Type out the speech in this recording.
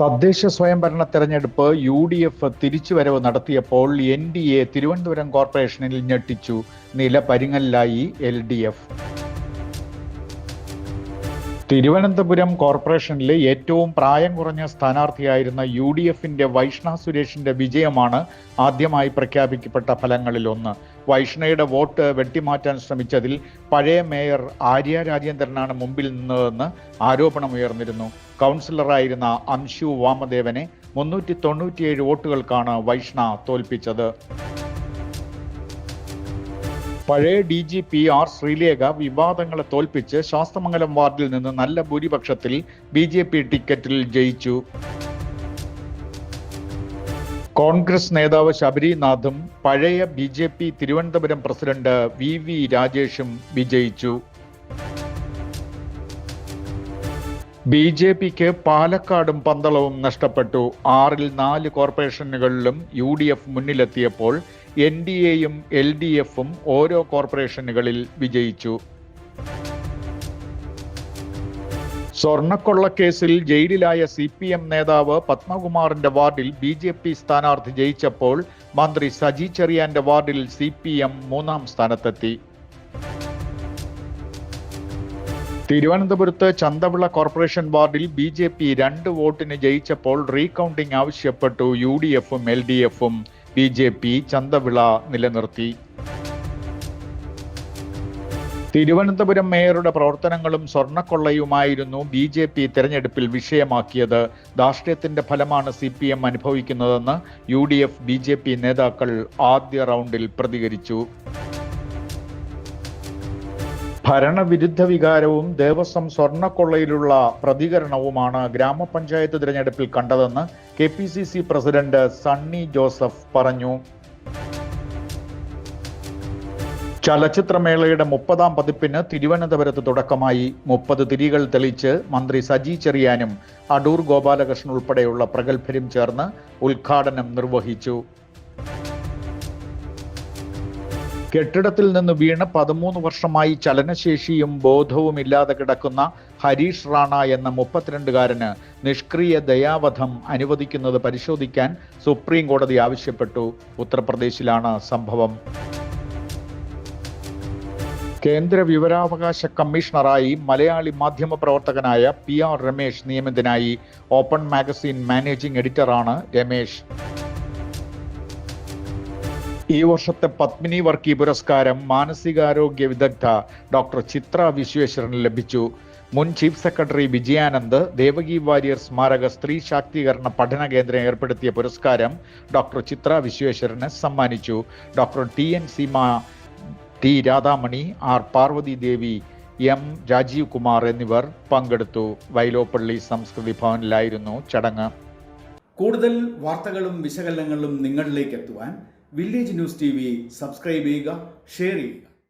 തദ്ദേശ സ്വയംഭരണ തെരഞ്ഞെടുപ്പ് UDF തിരിച്ചുവരവ് നടത്തിയപ്പോൾ NDA തിരുവനന്തപുരം കോർപ്പറേഷനിൽ ഞെട്ടിച്ചു. നില പരിങ്ങലിലായി LDF. തിരുവനന്തപുരം കോർപ്പറേഷനിലെ ഏറ്റവും പ്രായം കുറഞ്ഞ സ്ഥാനാർത്ഥിയായിരുന്ന UDFന്റെ വൈഷ്ണ സുരേഷിന്റെ വിജയമാണ് ആദ്യമായി പ്രഖ്യാപിക്കപ്പെട്ട ഫലങ്ങളിലൊന്ന്. വൈഷ്ണയുടെ വോട്ട് വെട്ടിമാറ്റാൻ ശ്രമിച്ചതിൽ പഴയ മേയർ ആര്യ രാജേന്ദ്രനാണ് മുമ്പിൽ നിന്നതെന്ന് ആരോപണമുയർന്നിരുന്നു. കൗൺസിലറായിരുന്ന അംശു വാമദേവനെ 397 വോട്ടുകൾക്കാണ് വൈഷ്ണ തോൽപ്പിച്ചത്. പഴയ DGP R ശ്രീലേഖ വിവാദങ്ങളെ തോൽപ്പിച്ച് ശാസ്തമംഗലം വാർഡിൽ നിന്ന് നല്ല ഭൂരിപക്ഷത്തിൽ BJP ടിക്കറ്റിൽ ജയിച്ചു. കോൺഗ്രസ് നേതാവ് ശബരിനാഥും പഴയ BJP തിരുവനന്തപുരം പ്രസിഡന്റ് VV രാജേഷും വിജയിച്ചു. BJPക്ക് പാലക്കാടും പന്തളവും നഷ്ടപ്പെട്ടു. 6-ൽ 4 കോർപ്പറേഷനുകളിലും UDF മുന്നിലെത്തിയപ്പോൾ NDAയും LDFും ഓരോ കോർപ്പറേഷനുകളിൽ വിജയിച്ചു. സ്വർണ്ണക്കൊള്ളക്കേസിൽ ജയിലിലായ CPM നേതാവ് പത്മകുമാറിന്റെ വാർഡിൽ BJP സ്ഥാനാർത്ഥി ജയിച്ചപ്പോൾ മന്ത്രി സജി ചെറിയാന്റെ വാർഡിൽ CPM 3-ാം സ്ഥാനത്തെത്തി. തിരുവനന്തപുരത്ത് ചന്തവിള കോർപ്പറേഷൻ വാർഡിൽ BJP 2 വോട്ടിന് ജയിച്ചപ്പോൾ റീകൗണ്ടിംഗ് ആവശ്യപ്പെട്ടു UDFും LDFും. BJP ചന്തവിള നിലനിർത്തി. തിരുവനന്തപുരം മേയറുടെ പ്രവർത്തനങ്ങളും സ്വർണ്ണക്കൊള്ളയുമായിരുന്നു BJP തെരഞ്ഞെടുപ്പിൽ വിഷയമാക്കിയത്. ധാർഷ്ട്യത്തിന്റെ ഫലമാണ് CPM അനുഭവിക്കുന്നതെന്ന് UDF BJP നേതാക്കൾ ആദ്യ റൗണ്ടിൽ പ്രതികരിച്ചു. ഭരണവിരുദ്ധ വികാരവും ദേവസ്വം സ്വർണ്ണക്കൊള്ളയിലുള്ള പ്രതികരണവുമാണ് ഗ്രാമപഞ്ചായത്ത് തിരഞ്ഞെടുപ്പിൽ കണ്ടതെന്ന് KPCC പ്രസിഡന്റ് സണ്ണി ജോസഫ് പറഞ്ഞു. ചലച്ചിത്രമേളയുടെ 30-ാം പതിപ്പിന് തിരുവനന്തപുരത്ത് തുടക്കമായി. 30 തിരികൾ തെളിച്ച് മന്ത്രി സജി ചെറിയാനും അടൂർ ഗോപാലകൃഷ്ണൻ ഉൾപ്പെടെയുള്ള പ്രഗത്ഭരും ചേർന്ന് ഉദ്ഘാടനം നിർവഹിച്ചു. കെട്ടിടത്തിൽ നിന്ന് വീണ് 13 വർഷമായി ചലനശേഷിയും ബോധവുമില്ലാതെ കിടക്കുന്ന ഹരീഷ് റാണ എന്ന 32-കാരന് നിഷ്ക്രിയ ദയാവധം അനുവദിക്കുന്നത് പരിശോധിക്കാൻ സുപ്രീം കോടതി ആവശ്യപ്പെട്ടു. ഉത്തർപ്രദേശിലാണ് സംഭവം. കേന്ദ്ര വിവരാവകാശ കമ്മീഷണറായി മലയാളി മാധ്യമപ്രവർത്തകനായ PR രമേശ് നിയമിതനായി. ഓപ്പൺ മാഗസിൻ മാനേജിംഗ് എഡിറ്ററാണ് രമേശ്. ഈ വർഷത്തെ പത്മിനി വർക്കി പുരസ്കാരം മാനസികാരോഗ്യ വിദഗ്ധ ഡോക്ടർ ചിത്ര വിശ്വേശ്വരന് ലഭിച്ചു. മുൻ ചീഫ് സെക്രട്ടറി വിജയാനന്ദ് ദേവകി വാര്യർ സ്മാരക സ്ത്രീ ശാക്തീകരണ പഠന കേന്ദ്രം ഏർപ്പെടുത്തിയ പുരസ്കാരം ഡോക്ടർ ചിത്ര വിശ്വേശ്വരന് സമ്മാനിച്ചു. Doctor TN Seema, T Radhamani, R Parvathi Devi, M Rajeev Kumar എന്നിവർ പങ്കെടുത്തു. വൈലോപ്പള്ളി സംസ്കൃതി ഭവനിലായിരുന്നു ചടങ്ങ്. കൂടുതൽ വാർത്തകളും വിശകലനങ്ങളും നിങ്ങളിലേക്ക് എത്തുവാൻ വില്ലേജ് ന്യൂസ് TV സബ്സ്ക്രൈബ് ചെയ്യുക, ഷെയർ ചെയ്യുക.